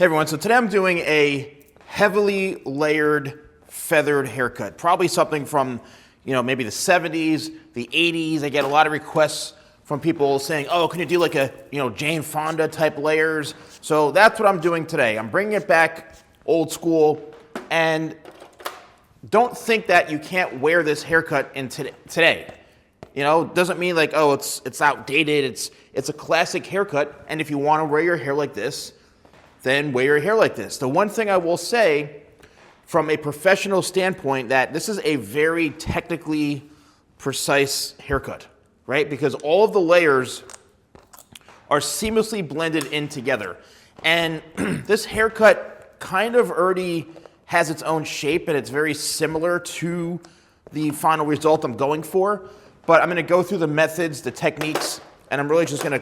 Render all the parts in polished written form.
Hey everyone, so today I'm doing a heavily layered feathered haircut. Probably something from, maybe the 70s, the 80s. I get a lot of requests from people saying, oh, can you do like a, Jane Fonda type layers? So that's what I'm doing today. I'm bringing it back old school, and don't think that you can't wear this haircut in today. Doesn't mean like, oh, it's outdated. It's a classic haircut, and if you want to wear your hair like this, then wear your hair like this. The one thing I will say from a professional standpoint, that this is a very technically precise haircut, right? Because all of the layers are seamlessly blended in together. And this haircut kind of already has its own shape, and it's very similar to the final result I'm going for. But I'm gonna go through the methods, the techniques, and I'm really just gonna,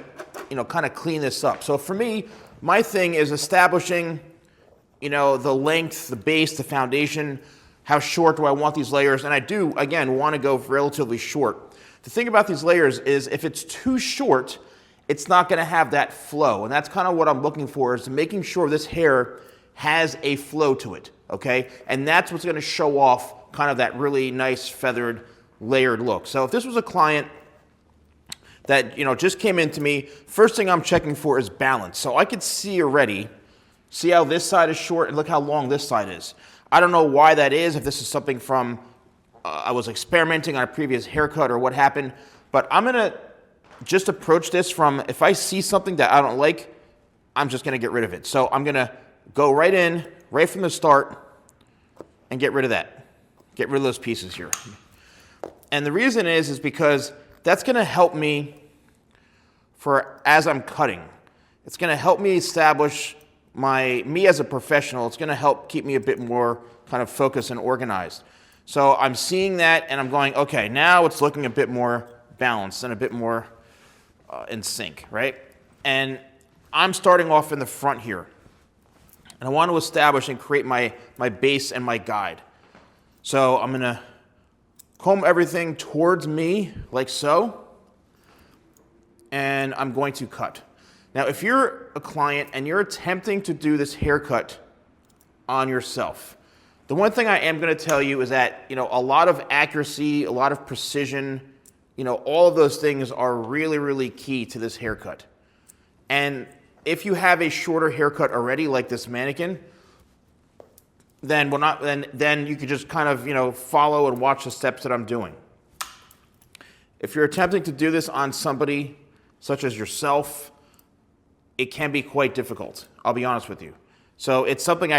kind of clean this up. So for me, my thing is establishing, the length, the base, the foundation. How short do I want these layers? And I do, again, want to go relatively short. The thing about these layers is if it's too short, it's not going to have that flow. And that's kind of what I'm looking for, is making sure this hair has a flow to it, okay? And that's what's going to show off kind of that really nice feathered, layered look. So if this was a client that just came into me, first thing I'm checking for is balance. So I could see already, see how this side is short, and look how long this side is. I don't know why that is, if this is something from I was experimenting on a previous haircut or what happened, but I'm gonna just approach this from, if I see something that I don't like, I'm just gonna get rid of it. So I'm gonna go right in, right from the start, and get rid of that. Get rid of those pieces here. And the reason is because that's gonna help me as I'm cutting. It's gonna help me establish me as a professional. It's gonna help keep me a bit more kind of focused and organized. So I'm seeing that and I'm going, okay, now it's looking a bit more balanced and a bit more in sync, right? And I'm starting off in the front here. And I want to establish and create my base and my guide. So I'm gonna comb everything towards me like so. And I'm going to cut. Now, if you're a client and you're attempting to do this haircut on yourself, the one thing I am going to tell you is that, a lot of accuracy, a lot of precision, all of those things are really, really key to this haircut. And if you have a shorter haircut already, like this mannequin, then you could just kind of, follow and watch the steps that I'm doing. If you're attempting to do this on somebody such as yourself, it can be quite difficult, I'll be honest with you. So it's something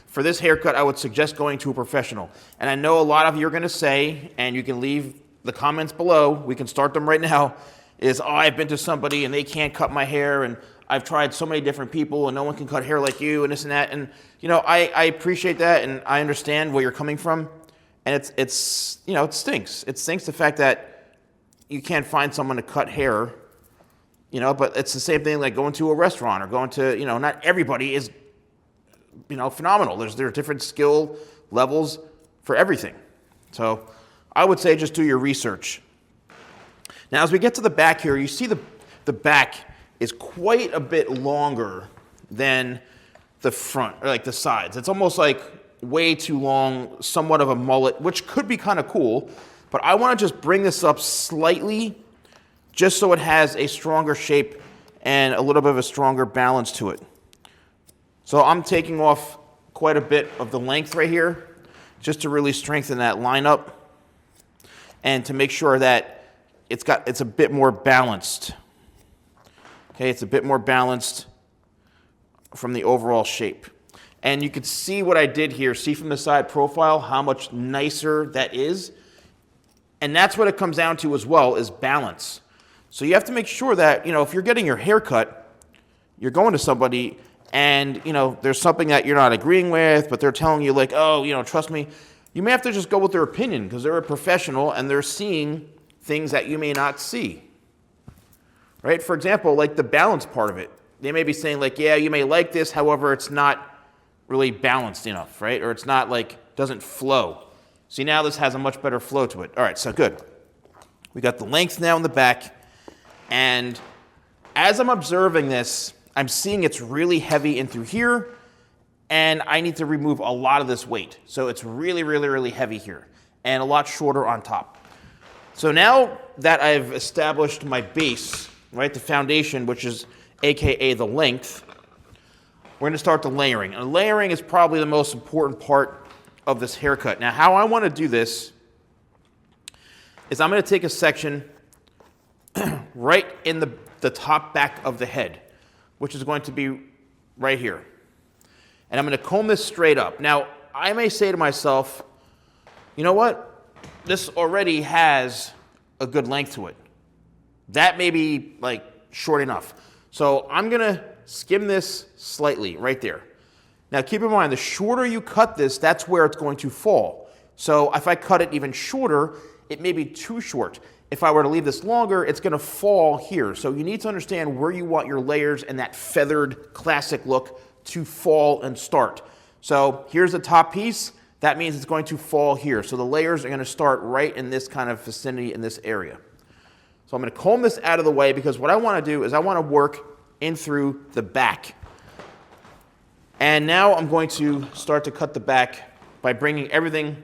for this haircut, I would suggest going to a professional. And I know a lot of you are gonna say, and you can leave the comments below, we can start them right now, is, oh, I've been to somebody and they can't cut my hair, and I've tried so many different people and no one can cut hair like you, and this and that. And I appreciate that, and I understand where you're coming from. And it stinks. It stinks the fact that you can't find someone to cut hair. But it's the same thing like going to a restaurant or going to, not everybody is, phenomenal. There are different skill levels for everything. So I would say just do your research. Now, as we get to the back here, you see the back is quite a bit longer than the front, or like the sides. It's almost like way too long, somewhat of a mullet, which could be kind of cool. But I want to just bring this up slightly, just so it has a stronger shape and a little bit of a stronger balance to it. So I'm taking off quite a bit of the length right here, just to really strengthen that lineup and to make sure that it's a bit more balanced. Okay, it's a bit more balanced from the overall shape. And you can see what I did here, see from the side profile how much nicer that is. And that's what it comes down to as well, is balance. So you have to make sure that, if you're getting your hair cut, you're going to somebody and, there's something that you're not agreeing with, but they're telling you like, oh, trust me. You may have to just go with their opinion because they're a professional and they're seeing things that you may not see, right? For example, like the balance part of it. They may be saying like, yeah, you may like this, however, it's not really balanced enough, right? Or it's not doesn't flow. See, now this has a much better flow to it. All right, so good. We got the length now in the back. And as I'm observing this, I'm seeing it's really heavy in through here, and I need to remove a lot of this weight. So it's really, really, really heavy here, and a lot shorter on top. So now that I've established my base, right, the foundation, which is AKA the length, we're gonna start the layering. And layering is probably the most important part of this haircut. Now, how I wanna do this is I'm gonna take a section right in the top back of the head, which is going to be right here. And I'm gonna comb this straight up. Now, I may say to myself, you know what? This already has a good length to it. That may be like short enough. So I'm gonna skim this slightly right there. Now keep in mind, the shorter you cut this, that's where it's going to fall. So if I cut it even shorter, it may be too short. If I were to leave this longer, it's gonna fall here. So you need to understand where you want your layers and that feathered classic look to fall and start. So here's the top piece. That means it's going to fall here. So the layers are gonna start right in this kind of vicinity in this area. So I'm gonna comb this out of the way because what I wanna do is I wanna work in through the back. And now I'm going to start to cut the back by bringing everything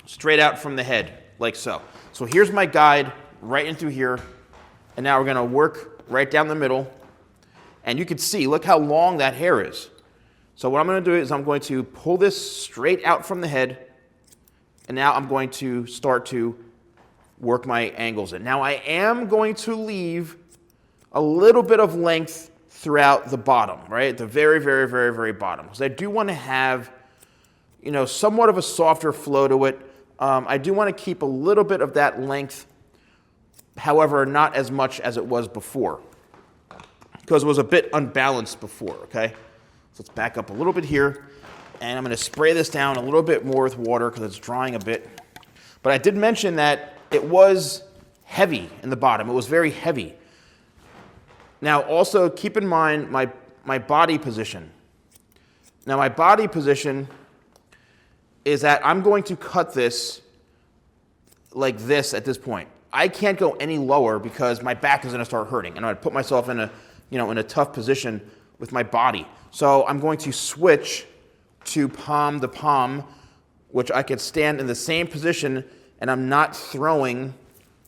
straight out from the head, like so. So here's my guide right in through here. And now we're gonna work right down the middle. And you can see, look how long that hair is. So what I'm gonna do is I'm going to pull this straight out from the head. And now I'm going to start to work my angles in. Now I am going to leave a little bit of length throughout the bottom, right? The very, very, very, very bottom. Because I do want to have, you know, somewhat of a softer flow to it. I do want to keep a little bit of that length, however, not as much as it was before. Because it was a bit unbalanced before, okay? So let's back up a little bit here. And I'm going to spray this down a little bit more with water because it's drying a bit. But I did mention that it was heavy in the bottom. It was very heavy. Now, also keep in mind my body position. Now, my body position is that I'm going to cut this like this at this point. I can't go any lower because my back is going to start hurting, and I'm going to put myself in a, in a tough position with my body. So I'm going to switch to palm to palm, which I could stand in the same position, and I'm not throwing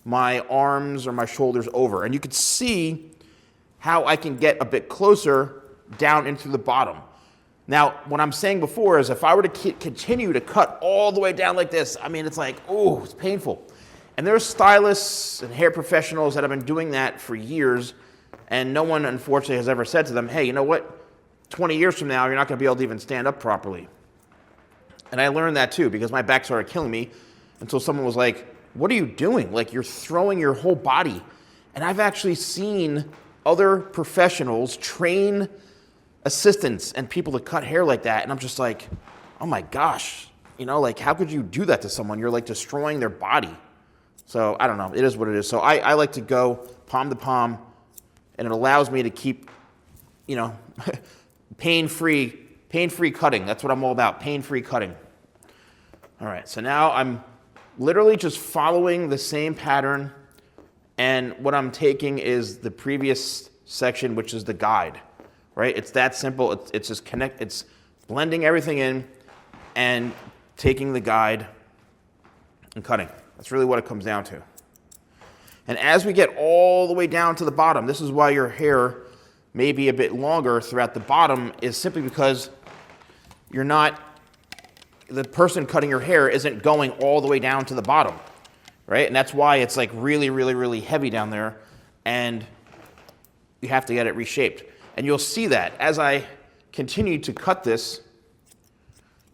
my arms or my shoulders over. And you can see how I can get a bit closer down into the bottom. Now, what I'm saying before is if I were to continue to cut all the way down like this, I mean, it's like, oh, it's painful. And there's stylists and hair professionals that have been doing that for years, and no one, unfortunately, has ever said to them, hey, you know what? 20 years from now, you're not going to be able to even stand up properly. And I learned that too because my back started killing me until someone was like, what are you doing? Like, you're throwing your whole body. And I've actually seen other professionals train assistants and people to cut hair like that. And I'm just like, oh my gosh, like how could you do that to someone? You're like destroying their body. So I don't know, it is what it is. So I like to go palm to palm, and it allows me to keep, pain-free cutting. That's what I'm all about, pain-free cutting. All right, so now I'm literally just following the same pattern, and what I'm taking is the previous section, which is the guide, right? It's that simple. It's just it's blending everything in and taking the guide and cutting. That's really what it comes down to. And as we get all the way down to the bottom, this is why your hair may be a bit longer throughout the bottom, is simply because the person cutting your hair isn't going all the way down to the bottom, right? And that's why it's like really, really, really heavy down there, and you have to get it reshaped. And you'll see that as I continue to cut this,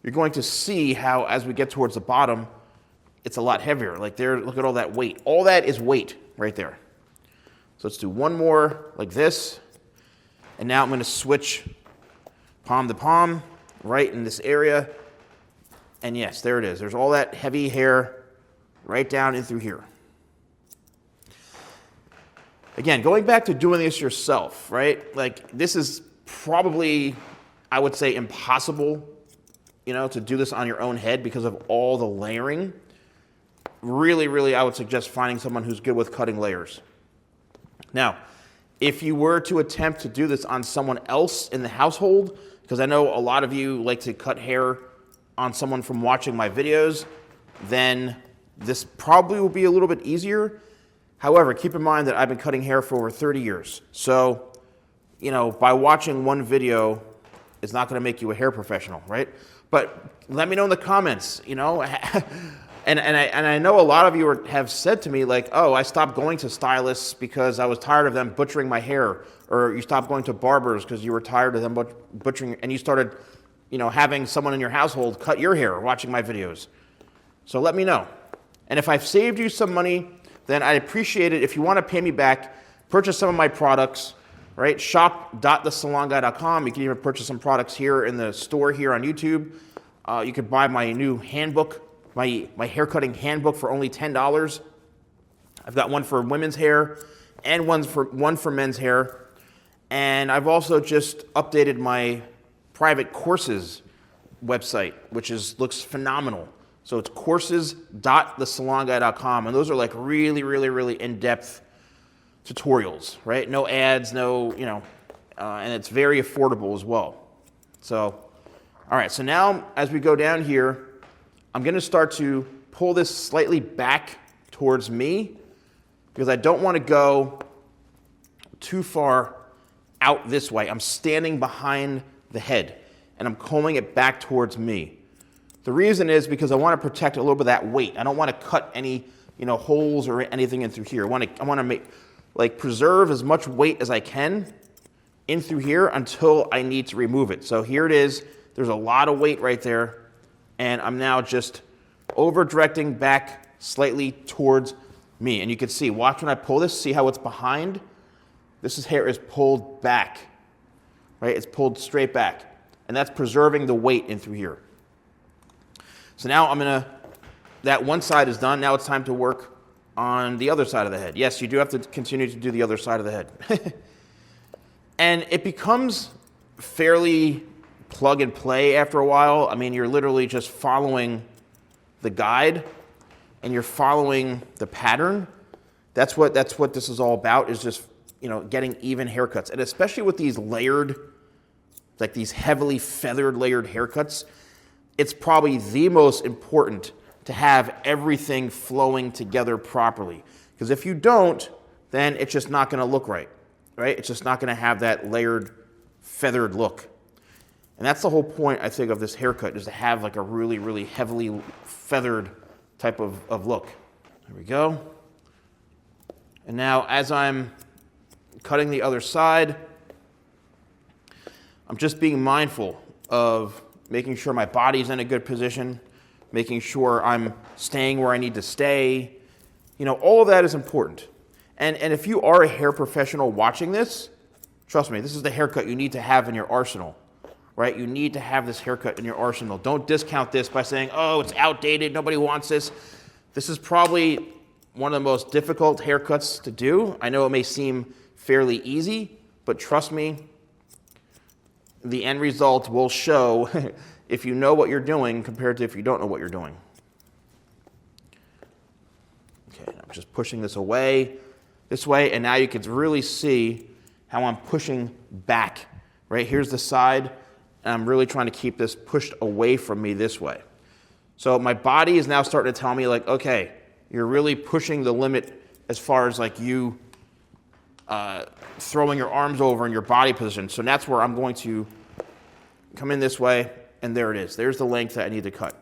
you're going to see how as we get towards the bottom, it's a lot heavier. Like there, look at all that weight. All that is weight right there. So let's do one more like this. And now I'm going to switch palm to palm right in this area. And yes, there it is. There's all that heavy hair right down in through here. Again, going back to doing this yourself, right? Like this is probably, I would say, impossible, to do this on your own head because of all the layering. Really, really, I would suggest finding someone who's good with cutting layers. Now, If you were to attempt to do this on someone else in the household, because I know a lot of you like to cut hair on someone from watching my videos, then this probably will be a little bit easier. However, keep in mind that I've been cutting hair for over 30 years. So, by watching one video, it's not going to make you a hair professional, right? But let me know in the comments, and I know a lot of you have said to me like, oh, I stopped going to stylists because I was tired of them butchering my hair, or you stopped going to barbers because you were tired of them butchering, and you started, having someone in your household cut your hair watching my videos. So let me know. And if I've saved you some money, then I'd appreciate it. If you want to pay me back, purchase some of my products, right? Shop.TheSalonGuy.com. You can even purchase some products here in the store here on YouTube. You could buy my new handbook, my haircutting handbook for only $10. I've got one for women's hair and one for men's hair. And I've also just updated my private courses website, which looks phenomenal. So it's courses.thesalonguy.com, and those are like really, really, really in-depth tutorials, right? No ads, and it's very affordable as well. So, all right, so now as we go down here, I'm gonna start to pull this slightly back towards me because I don't wanna go too far out this way. I'm standing behind the head and I'm combing it back towards me. The reason is because I want to protect a little bit of that weight. I don't want to cut any, holes or anything in through here. I want to preserve as much weight as I can in through here until I need to remove it. So here it is. There's a lot of weight right there, and I'm now just over directing back slightly towards me. And you can see, watch when I pull this, see how it's behind? Hair is pulled back, right? It's pulled straight back, and that's preserving the weight in through here. So now that one side is done. Now it's time to work on the other side of the head. Yes, you do have to continue to do the other side of the head. And it becomes fairly plug and play after a while. I mean, you're literally just following the guide and you're following the pattern. That's what this is all about, is just, getting even haircuts. And especially with these layered, like these heavily feathered layered haircuts, it's probably the most important to have everything flowing together properly. Because if you don't, then it's just not going to look right? It's just not going to have that layered, feathered look. And that's the whole point, I think, of this haircut, is to have like a really, really heavily feathered type of look. There we go. And now as I'm cutting the other side, I'm just being mindful of making sure my body's in a good position, making sure I'm staying where I need to stay. All of that is important. And if you are a hair professional watching this, trust me, this is the haircut you need to have in your arsenal, right? You need to have this haircut in your arsenal. Don't discount this by saying, oh, it's outdated, nobody wants this. This is probably one of the most difficult haircuts to do. I know it may seem fairly easy, but trust me, the end result will show if you know what you're doing compared to if you don't know what you're doing. Okay, I'm just pushing this away this way, and now you can really see how I'm pushing back. Right, here's the side, and I'm really trying to keep this pushed away from me this way. So my body is now starting to tell me, like, okay, you're really pushing the limit as far as like you throwing your arms over in your body position. So that's where I'm going to come in this way, and there it is. There's the length that I need to cut.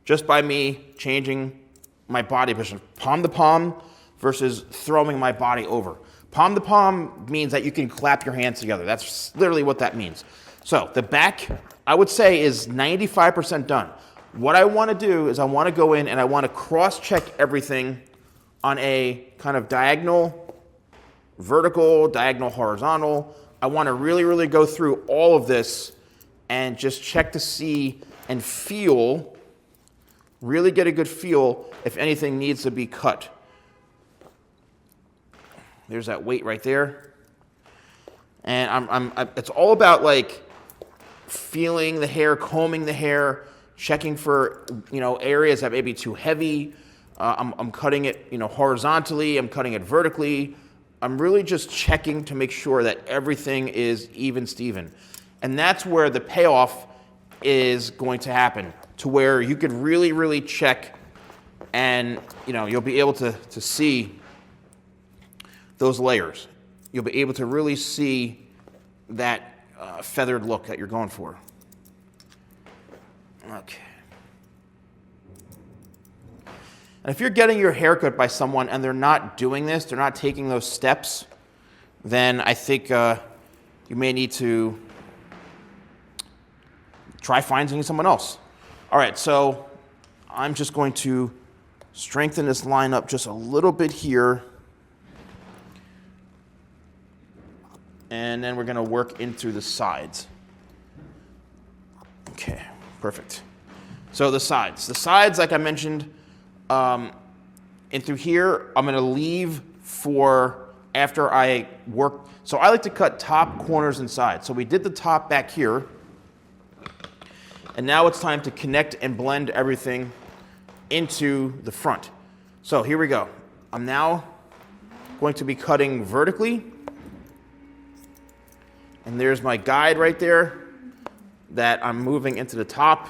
Just by me changing my body position, palm to palm versus throwing my body over. Palm to palm means that you can clap your hands together. That's literally what that means. So the back, I would say, is 95% done. What I want to do is I want to go in and I want to cross-check everything on a kind of diagonal, vertical, diagonal, horizontal. I want to really, really go through all of this and just check to see and feel, really get a good feel if anything needs to be cut. There's that weight right there. And it's all about like feeling the hair, combing the hair, checking for, areas that may be too heavy. I'm cutting it, horizontally. I'm cutting it vertically. I'm really just checking to make sure that everything is even Steven. And that's where the payoff is going to happen, to where you could really, really check, and you'll be able to see those layers. You'll be able to really see that feathered look that you're going for. Okay. And if you're getting your haircut by someone and they're not doing this, they're not taking those steps, then I think you may need to try finding someone else. All right, so I'm just going to strengthen this line up just a little bit here. And then we're going to work in through the sides. Okay, perfect. So the sides, like I mentioned, in through here, I'm going to leave for after I work. So I like to cut top, corners, and sides. So we did the top back here. And now it's time to connect and blend everything into the front. So here we go. I'm now going to be cutting vertically. And there's my guide right there that I'm moving into the top.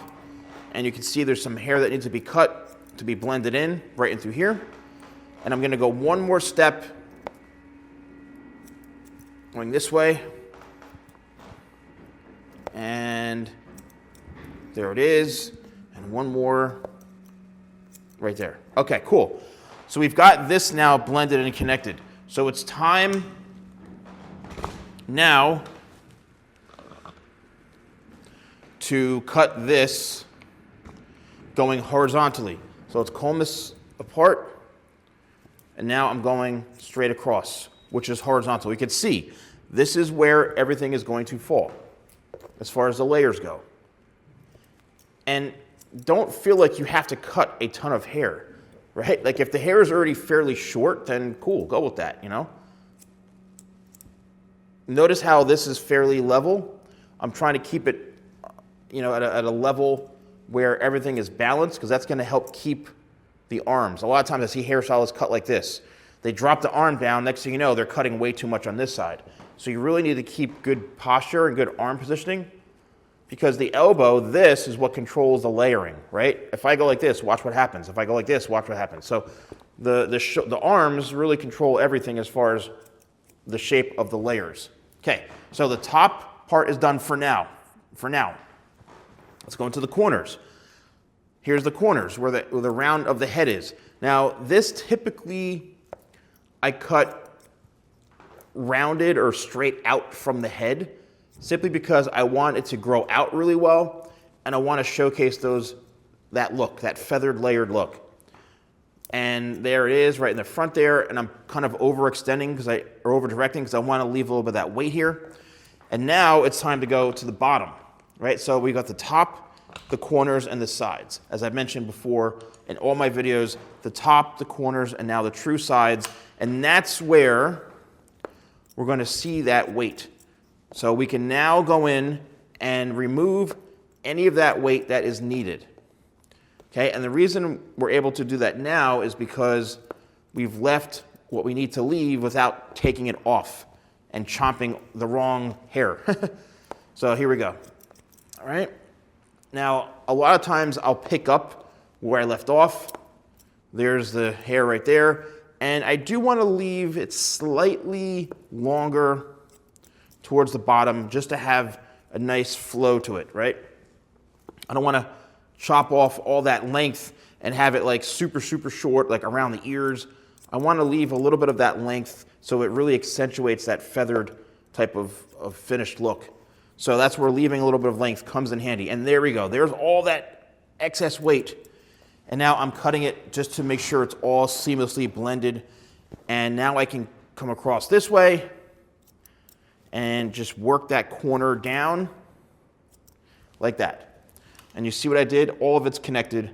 And you can see there's some hair that needs to be cut to be blended in right in through here. And I'm going to go one more step going this way. And there it is. And one more right there. Okay, cool. So we've got this now blended and connected. So it's time now to cut this going horizontally. So let's comb this apart. And now I'm going straight across, which is horizontal. You can see this is where everything is going to fall as far as the layers go. And don't feel like you have to cut a ton of hair, right? Like if the hair is already fairly short, then cool, go with that, Notice how this is fairly level. I'm trying to keep it, at a level where everything is balanced, because that's going to help keep the arms. A lot of times I see hairstylists cut like this. They drop the arm down, next thing you know, they're cutting way too much on this side. So you really need to keep good posture and good arm positioning, because the elbow, this is what controls the layering, right? If I go like this, watch what happens. If I go like this, watch what happens. So the arms really control everything as far as the shape of the layers. Okay, so the top part is done for now. Let's go into the corners. Here's the corners where the round of the head is. Now, this typically I cut rounded or straight out from the head, simply because I want it to grow out really well, and I want to showcase that look, that feathered, layered look. And there it is right in the front there, and I'm kind of overextending or over-directing because I want to leave a little bit of that weight here. And now it's time to go to the bottom, right? So we got the top, the corners, and the sides. As I mentioned before in all my videos, the top, the corners, and now the true sides. And that's where we're going to see that weight. So we can now go in and remove any of that weight that is needed. Okay, and the reason we're able to do that now is because we've left what we need to leave without taking it off and chomping the wrong hair. So here we go. All right. Now, a lot of times I'll pick up where I left off. There's the hair right there. And I do want to leave it slightly longer towards the bottom just to have a nice flow to it, right? I don't want to chop off all that length and have it like super, super short, like around the ears. I want to leave a little bit of that length so it really accentuates that feathered type of finished look. So that's where leaving a little bit of length comes in handy. And there we go. There's all that excess weight. And now I'm cutting it just to make sure it's all seamlessly blended. And now I can come across this way and just work that corner down like that. And you see what I did? All of it's connected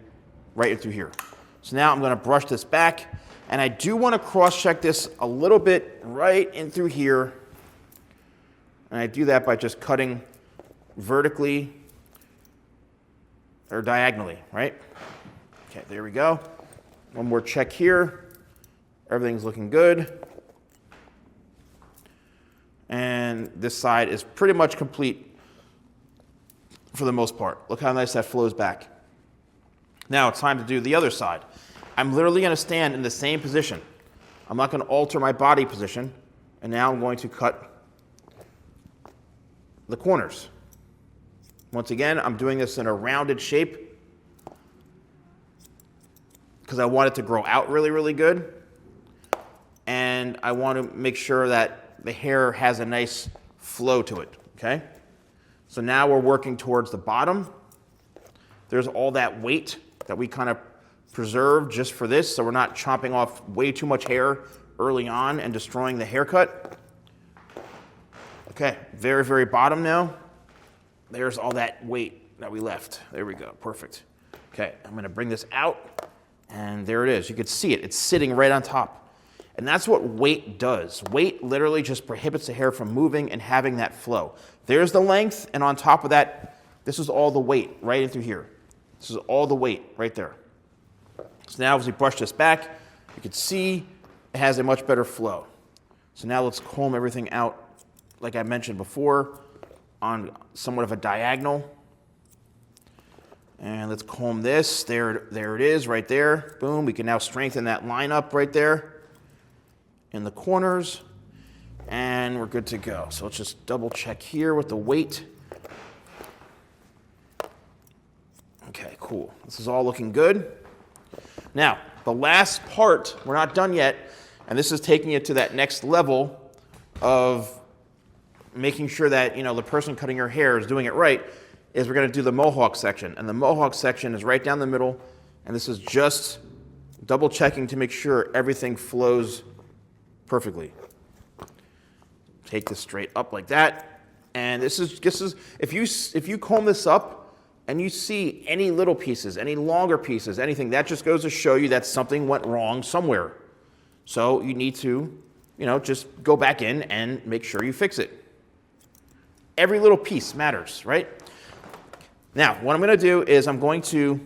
right through here. So now I'm going to brush this back. And I do want to cross-check this a little bit right in through here. And I do that by just cutting vertically or diagonally, right? Okay, there we go. One more check here. Everything's looking good. And this side is pretty much complete for the most part. Look how nice that flows back. Now it's time to do the other side. I'm literally going to stand in the same position. I'm not going to alter my body position. And now I'm going to cut the corners. Once again, I'm doing this in a rounded shape because I want it to grow out really, really good. And I want to make sure that the hair has a nice flow to it, okay? So now we're working towards the bottom. There's all that weight that we kind of preserved just for this, so we're not chopping off way too much hair early on and destroying the haircut. Okay, very, very bottom now. There's all that weight that we left. There we go, perfect. Okay, I'm gonna bring this out, and there it is. You can see it, it's sitting right on top. And that's what weight does. Weight literally just prohibits the hair from moving and having that flow. There's the length, and on top of that, this is all the weight right in through here. This is all the weight right there. So now as we brush this back, you can see it has a much better flow. So now let's comb everything out, like I mentioned before, on somewhat of a diagonal. And let's comb this. There it is right there. Boom, we can now strengthen that line up right there in the corners, and we're good to go. So let's just double check here with the weight. Okay, cool. This is all looking good. Now, the last part, we're not done yet, and this is taking it to that next level of making sure that, the person cutting your hair is doing it right, is we're gonna do the mohawk section. And the mohawk section is right down the middle, and this is just double checking to make sure everything flows perfectly. Take this straight up like that, and this is if you comb this up and you see any little pieces, any longer pieces, anything, that just goes to show you that something went wrong somewhere. So you need to, just go back in and make sure you fix it. Every little piece matters, right? Now, what I'm going to do is I'm going to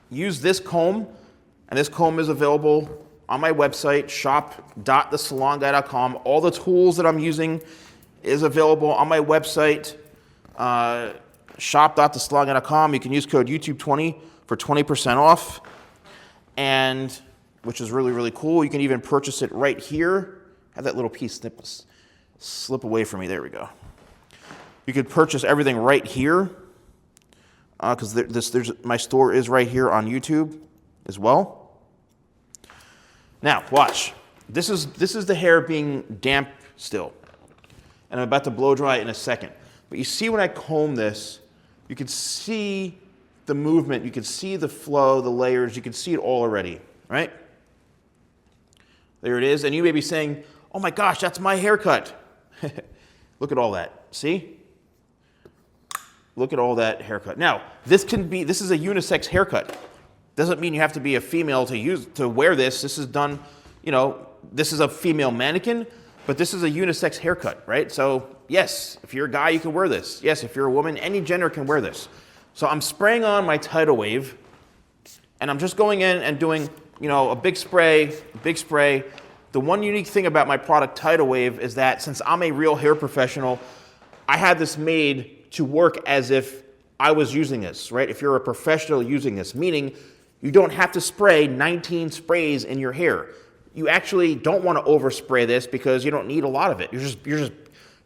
use this comb, and this comb is available on my website, shop.thesalonguy.com. All the tools that I'm using is available on my website, shop.thesalonguy.com. You can use code YouTube20 for 20% off, and which is really, really cool. You can even purchase it right here. Have that little piece slip away from me. There we go. You could purchase everything right here because my store is right here on YouTube as well. Now, watch. This is the hair being damp still. And I'm about to blow dry it in a second. But you see when I comb this, you can see the movement, you can see the flow, the layers, you can see it all already, right? There it is. And you may be saying, oh my gosh, that's my haircut. Look at all that. See? Look at all that haircut. Now, this is a unisex haircut. Doesn't mean you have to be a female to wear this. This is done, this is a female mannequin, but this is a unisex haircut, right? So yes, if you're a guy, you can wear this. Yes, if you're a woman, any gender can wear this. So I'm spraying on my tidal wave, and I'm just going in and doing, a big spray. The one unique thing about my product Tidal Wave is that since I'm a real hair professional, I had this made to work as if I was using this, right? If you're a professional using this, meaning you don't have to spray 19 sprays in your hair. You actually don't want to overspray this because you don't need a lot of it. You're just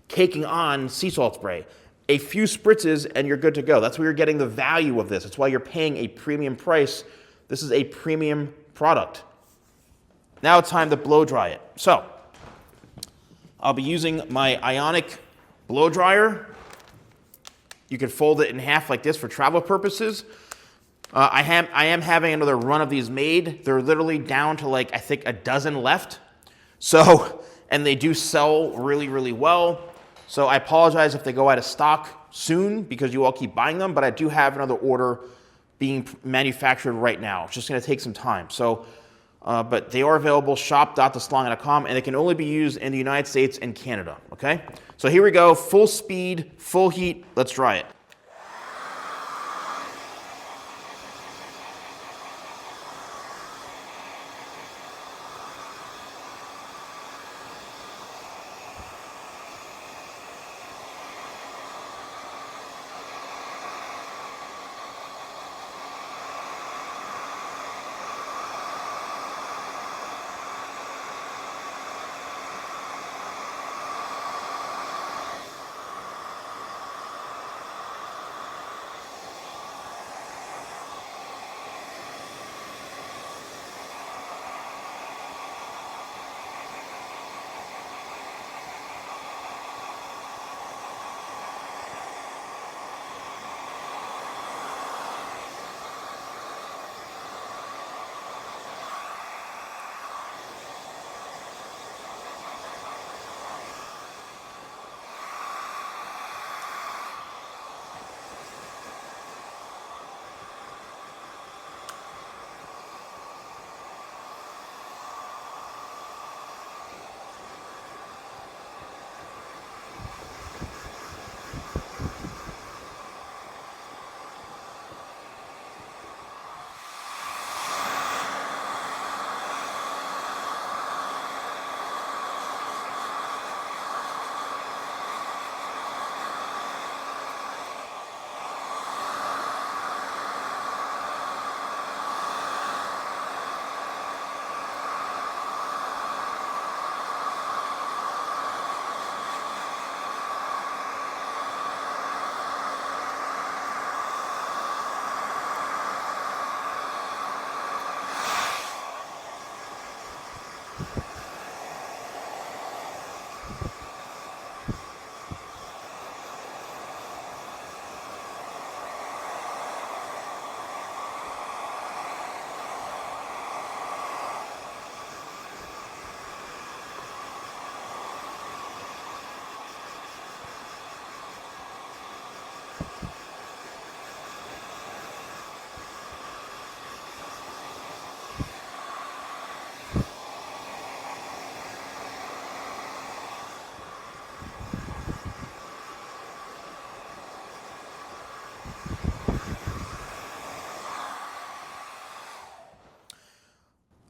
caking on sea salt spray. A few spritzes and you're good to go. That's where you're getting the value of this. That's why you're paying a premium price. This is a premium product. Now it's time to blow dry it. So I'll be using my Ionic blow dryer. You can fold it in half like this for travel purposes. I am having another run of these made. They're literally down to I think a dozen left. So, and they do sell really, really well. So I apologize if they go out of stock soon because you all keep buying them, but I do have another order being manufactured right now. It's just gonna take some time. So, but they are available, shop.thesalonguy.com, and they can only be used in the United States and Canada, okay? So here we go, full speed, full heat, let's dry it.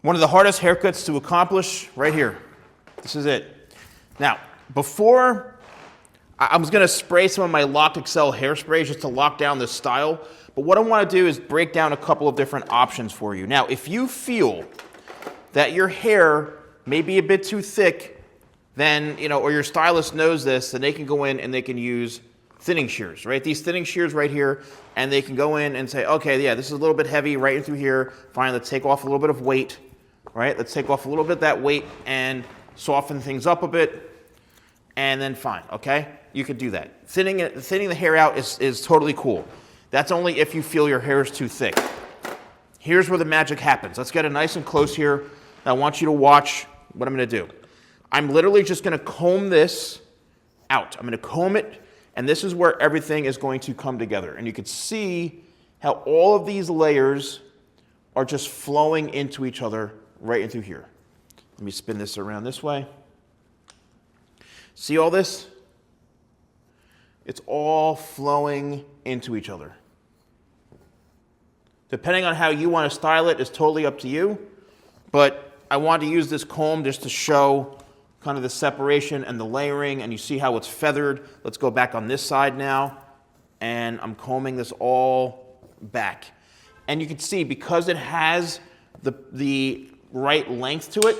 One of the hardest haircuts to accomplish right here. This is it. Now, before, I was gonna spray some of my Locked Excel hairsprays just to lock down this style, but what I wanna do is break down a couple of different options for you. Now, if you feel that your hair may be a bit too thick, then, or your stylist knows this, then they can go in and they can use thinning shears, right? These thinning shears right here, and they can go in and say, okay, yeah, this is a little bit heavy right in through here. Fine, let's take off a little bit of weight, right? Let's take off a little bit of that weight and soften things up a bit, and then fine, okay? You could do that. Thinning the hair out is totally cool. That's only if you feel your hair is too thick. Here's where the magic happens. Let's get it nice and close here. I want you to watch what I'm gonna do. I'm literally just gonna comb this out. I'm gonna comb it, and this is where everything is going to come together. And you can see how all of these layers are just flowing into each other right into here. Let me spin this around this way. See all this? It's all flowing into each other. Depending on how you want to style it is totally up to you, but I want to use this comb just to show kind of the separation and the layering, and you see how it's feathered. Let's go back on this side now, and I'm combing this all back. And you can see, because it has the right length to it,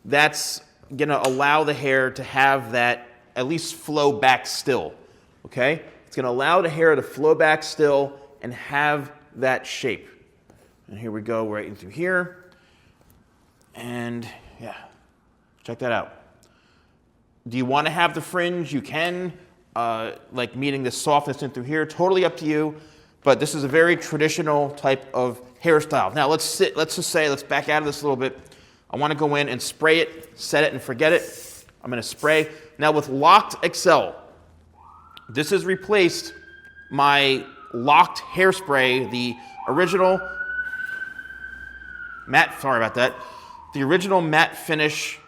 that's gonna allow the hair to have that at least flow back still, okay? It's gonna allow the hair to flow back still and have that shape. And here we go right into here. And yeah, check that out. Do you want to have the fringe? You can, like meeting the softness in through here, totally up to you. But this is a very traditional type of hairstyle. Now let's back out of this a little bit. I want to go in and spray it, set it and forget it. I'm going to spray. Now with Locked Excel, this has replaced my Locked hairspray, the original matte, sorry about that. The original matte finish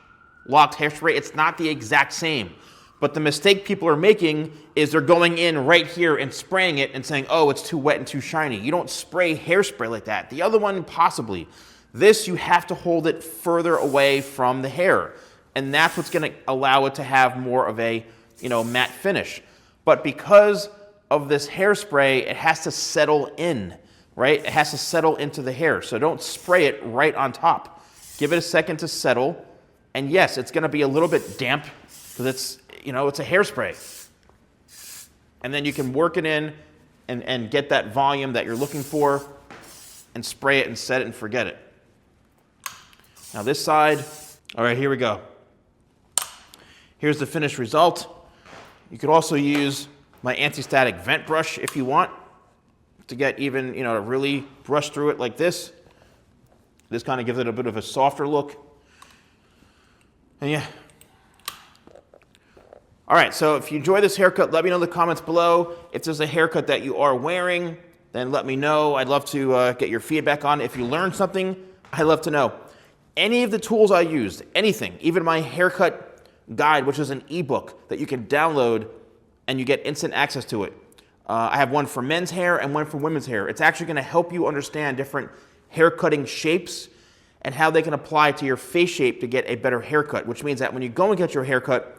Locked hairspray, it's not the exact same. But the mistake people are making is they're going in right here and spraying it and saying, oh, it's too wet and too shiny. You don't spray hairspray like that. The other one, possibly. This, you have to hold it further away from the hair. And that's what's gonna allow it to have more of a, matte finish. But because of this hairspray, it has to settle in, right? It has to settle into the hair. So don't spray it right on top. Give it a second to settle. And yes, it's gonna be a little bit damp because it's a hairspray. And then you can work it in and get that volume that you're looking for and spray it and set it and forget it. Now this side, all right, here we go. Here's the finished result. You could also use my anti-static vent brush if you want to get even, really brush through it like this. This kind of gives it a bit of a softer look. And yeah. All right, so if you enjoy this haircut, let me know in the comments below. If there's a haircut that you are wearing, then let me know. I'd love to get your feedback on it. If you learned something, I'd love to know. Any of the tools I used, anything, even my haircut guide, which is an ebook that you can download and you get instant access to it. I have one for men's hair and one for women's hair. It's actually gonna help you understand different hair cutting shapes and how they can apply to your face shape to get a better haircut, which means that when you go and get your haircut,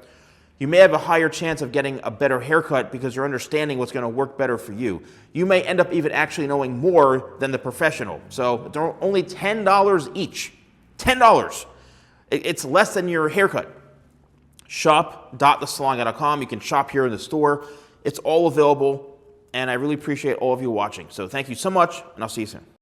you may have a higher chance of getting a better haircut because you're understanding what's gonna work better for you. You may end up even actually knowing more than the professional. So they're only $10 each. $10. It's less than your haircut. Shop.TheSalonGuy.com. You can shop here in the store. It's all available, and I really appreciate all of you watching. So thank you so much, and I'll see you soon.